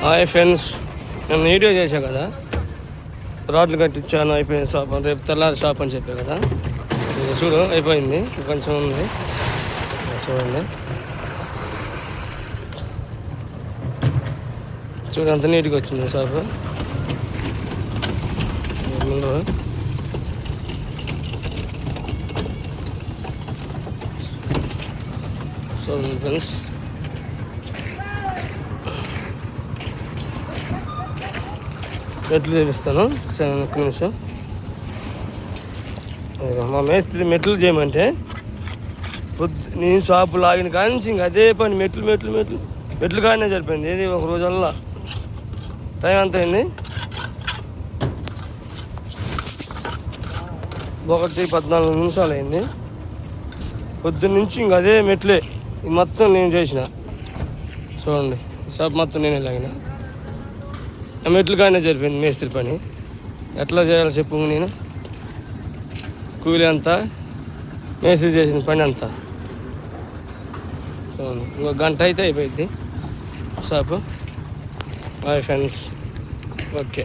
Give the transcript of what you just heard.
Hi friends, నేను video చేశా కదా, రాడ్లు కట్టించాను, అయిపోయింది షాప్. రేపు తెల్లారి షాప్ అని చెప్పా కదా. ఇది చూడు, అయిపోయింది, కొంచెం ఉంది చూడండి. చూడు అంత నీట్గా వచ్చింది షాపు. ముందు చూడండి ఫ్రెండ్స్, మెట్లు చూపిస్తాను ఒక్క నిమిషం. మా మేస్త్రి మెట్లు చేయమంటే నేను షాపు లాగిన కానీ నుంచి ఇంక అదే పని, మెట్లు కాడనే సరిపోయింది. ఏది ఒక రోజల్లా టైం ఎంత అయింది, 1:14 నిమిషాలు అయింది. పొద్దున్న నుంచి ఇంక అదే మెట్లే మొత్తం నేను చేసిన. చూడండి, షాప్ మొత్తం నేనే లాగిన. మెట్లు కానీ జరిపోయింది మేస్త్రి పని. ఎట్లా చేయాలో చెప్పు, నేను కూలి అంతా, మేస్త్రి చేసిన పని అంతా. ఇంకొక గంట అయితే అయిపోయింది షాపు. Bye friends, okay.